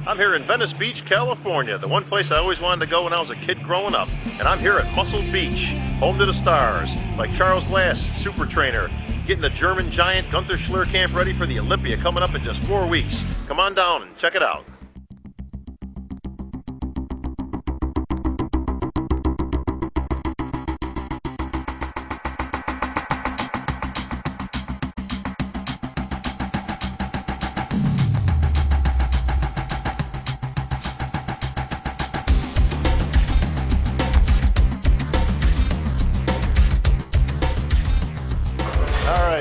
I'm here in Venice Beach, California, the one place I always wanted to go when I was a kid growing up. And I'm here at Muscle Beach, home to the stars, like Charles Glass, super trainer, getting the German giant Gunther Schlierkamp ready for the Olympia coming up in just 4 weeks. Come on down and check it out.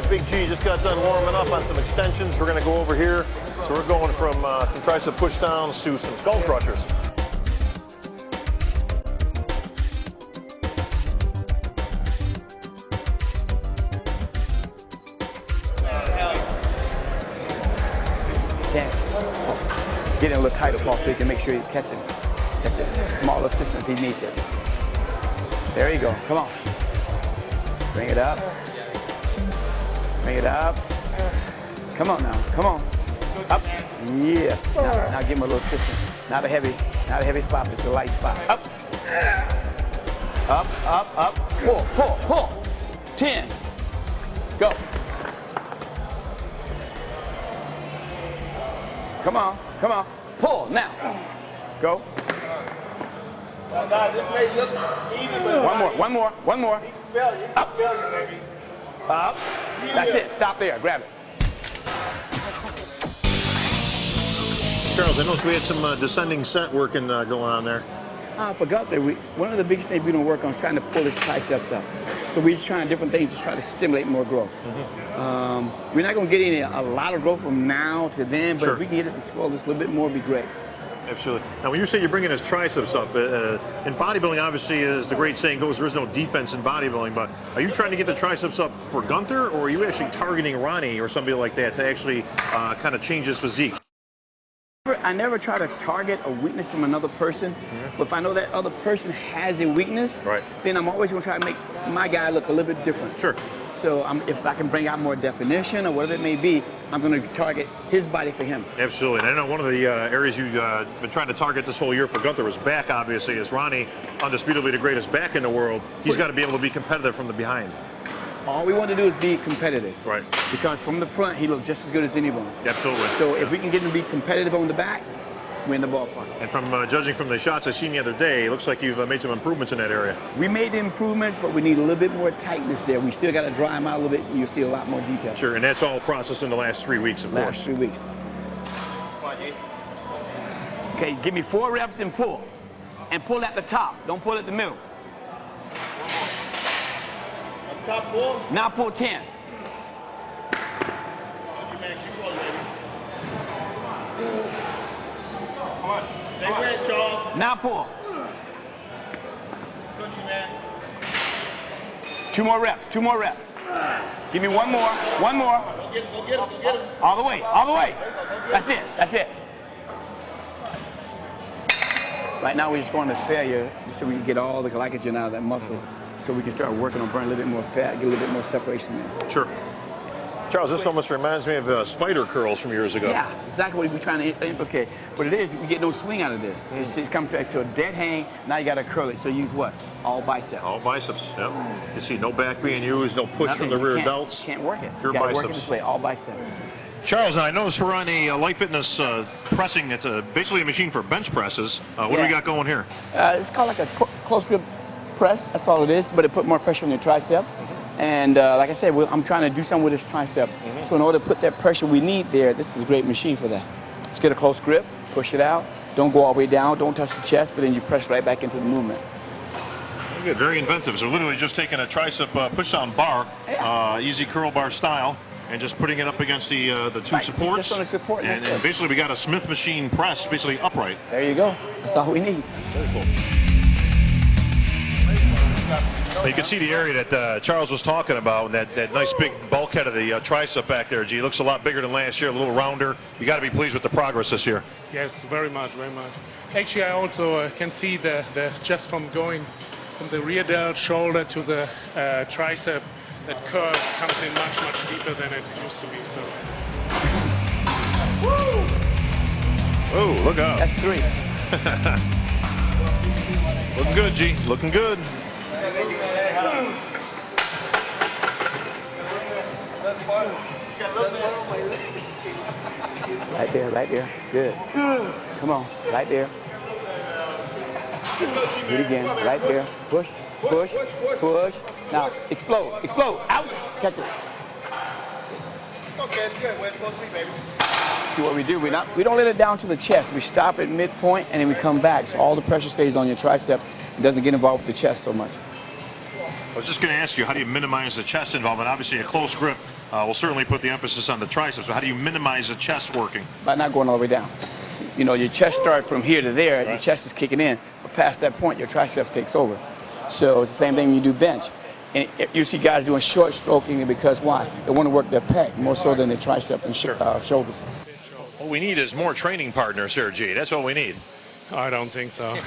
Big G just got done warming up on some extensions. We're going to go over here. So we're going from some tricep push downs to some skull crushers. Get in a little tighter, Paul, so you can make sure he's catching small assistance if he needs it. There you go. Come on. Bring it up. Bring it up. Come on now. Come on. Up. Yeah. Now give him a little assistance. Not a heavy spot, it's a light spot. Up. Up, up, up. Pull, pull, pull. 10. Go. Come on. Come on. Pull now. Go. One more. Up. Up. That's it. Stop there. Grab it. Charles, I noticed we had some descending set working going on there. I forgot that one of the biggest things we don't work on is trying to pull his triceps up. So we're just trying different things to try to stimulate more growth. We're not going to get a lot of growth from now to then, but if we can get it to swell just a little bit more, it'd be great. Absolutely. Now, when you say you're bringing his triceps up, in bodybuilding, obviously, as the great saying goes, there is no defense in bodybuilding, but are you trying to get the triceps up for Gunther, or are you actually targeting Ronnie or somebody like that to actually kind of change his physique? I never try to target a weakness from another person, but if I know that other person has a weakness, then I'm always going to try to make my guy look a little bit different. Sure. So if I can bring out more definition or whatever it may be, I'm going to target his body for him. Absolutely. And I know one of the areas you've been trying to target this whole year for Gunther was back, obviously, as Ronnie, undisputably the greatest back in the world. He's got to be able to be competitive from the behind. All we want to do is be competitive. Right. Because from the front, he looks just as good as anyone. Absolutely. So if we can get him to be competitive on the back, we're in the ballpark. And from judging from the shots I seen the other day, it looks like you've made some improvements in that area. We made the improvements, but we need a little bit more tightness there. We still got to dry him out a little bit, and you'll see a lot more detail. Sure, and that's all processed in the last 3 weeks, of course. Last 3 weeks. Okay, give me 4 reps and pull. And pull at the top. Don't pull at the middle. Up top, pull? Now pull 10. Stay with Charles. Now pull. 2 more reps. 2 more reps. Give me 1 more. 1 more. Go get him. All the way. All the way. That's it. That's it. Right now we're just going to failure so we can get all the glycogen out of that muscle, so we can start working on burning a little bit more fat, get a little bit more separation there. Sure. Charles, this almost reminds me of spider curls from years ago. Yeah, exactly what we're trying to implicate. What it is, you get no swing out of this. It's come back to a dead hang. Now you got to curl it. So use what? All biceps. All biceps. Yep. You see, no back being used, no push from the rear delts. Can't work it. Pure you gotta biceps. work it this way. All biceps. Charles, I noticed we're on a Light Fitness pressing. It's basically a machine for bench presses. What do we got going here? It's called like a close grip press. That's all it is, but it put more pressure on your tricep. And like I said, I'm trying to do something with this tricep. So in order to put that pressure we need there, this is a great machine for that. Just get a close grip, push it out. Don't go all the way down, don't touch the chest, but then you press right back into the movement. Good, very inventive. So literally just taking a tricep push-down bar, easy curl bar style, and just putting it up against the 2 supports. Just on the support. And basically we got a Smith machine press, basically upright. There you go. That's all we need. Very cool. You can see the area that Charles was talking about, that nice big bulkhead of the tricep back there, G. It looks a lot bigger than last year, a little rounder. You got to be pleased with the progress this year. Yes, very much, very much. Actually, I also can see the just from going from the rear delt shoulder to the tricep, that curve comes in much deeper than it used to be. So. Woo! Oh, look out. That's 3. Looking good, G. Looking good. Right there, right there. Good. Come on, right there. Do it again, right there. Push, push, push. Now, explode, explode. Out. Catch it. Okay, good. Where's supposed to be, baby? See what we do? We don't let it down to the chest. We stop at midpoint and then we come back. So all the pressure stays on your tricep. It doesn't get involved with the chest so much. I was just going to ask you, how do you minimize the chest involvement? Obviously, a close grip will certainly put the emphasis on the triceps, but how do you minimize the chest working? By not going all the way down. You know, your chest starts from here to there, right. Your chest is kicking in, but past that point, your triceps takes over. So it's the same thing when you do bench. And you see guys doing short stroking because why? They want to work their pec more so than their tricep and shoulders. What we need is more training partners here, G. That's what we need. I don't think so.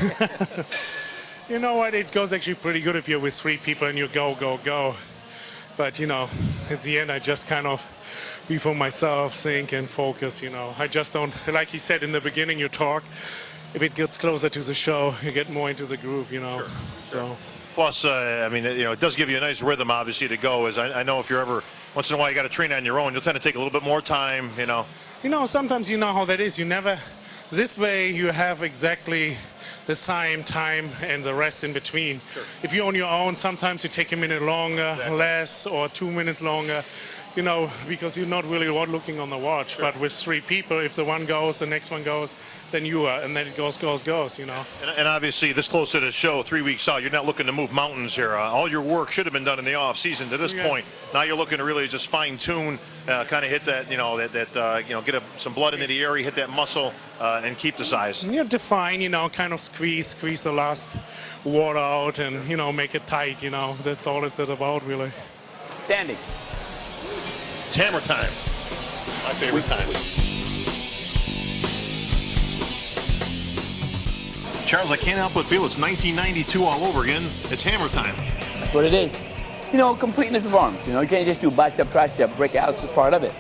You know what? It goes actually pretty good if you're with 3 people and you go, go, go. But, you know, at the end, I just kind of be for myself, think and focus, you know. I just don't, like he said in the beginning, you talk. If it gets closer to the show, you get more into the groove, you know. Sure. Plus, I mean, you know, it does give you a nice rhythm, obviously, to go. As I know if you're ever, once in a while, you got to train on your own, you'll tend to take a little bit more time, you know. You know, sometimes you know how that is. You never, this way you have exactly the same time and the rest in between. Sure. If you're on your own, sometimes you take a minute longer, less, or 2 minutes longer, you know, because you're not really looking on the watch. Sure. But with 3 people, if the one goes, the next one goes, then you are, and then it goes, you know. And obviously, this close to the show, 3 weeks out, you're not looking to move mountains here. All your work should have been done in the off season to this point. Now you're looking to really just fine tune, kind of hit that, you know, you know, get some blood into the area, hit that muscle, and keep the size. You define, you know, kind of squeeze the last water out, and you know, make it tight. You know, that's all it's about, really. Standing. It's hammer time. My favorite time. Charles, I can't help but feel it's 1992 all over again. It's hammer time. That's what it is. You know, completeness of arms. You know, you can't just do bicep, tricep. Brachialis is part of it.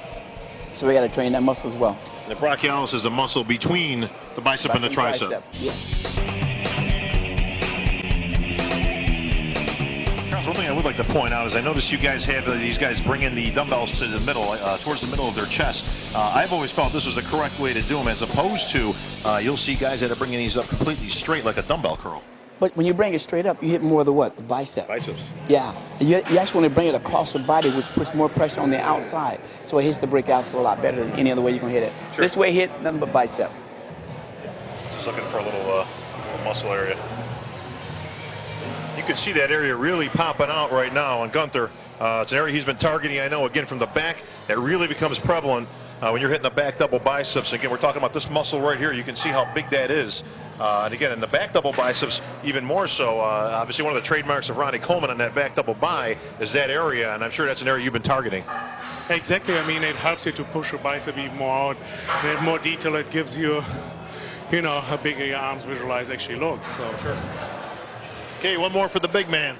So we got to train that muscle as well. The brachialis is the muscle between the bicep and the tricep. Yeah. Charles, one thing I would like to point out is I noticed you guys have these guys bringing the dumbbells to the middle, towards the middle of their chest. I've always felt this was the correct way to do them, as opposed to you'll see guys that are bringing these up completely straight like a dumbbell curl. But when you bring it straight up, you hit more of the what? The bicep. Biceps. Yeah. You actually want to bring it across the body, which puts more pressure on the outside. So it hits the brachialis a lot better than any other way you can hit it. Sure. This way hit nothing but bicep. Just looking for a little muscle area. You can see that area really popping out right now on Gunther. It's an area he's been targeting, I know, again, from the back. That really becomes prevalent when you're hitting the back double biceps. Again, we're talking about this muscle right here. You can see how big that is. And again, in the back double biceps, even more so. Obviously, one of the trademarks of Ronnie Coleman on that back double bi is that area, and I'm sure that's an area you've been targeting. Exactly. I mean, it helps you to push your bicep even more out. And more detail it gives you, you know, how big your arms visualize actually looks. So. Sure. Okay, one more for the big man.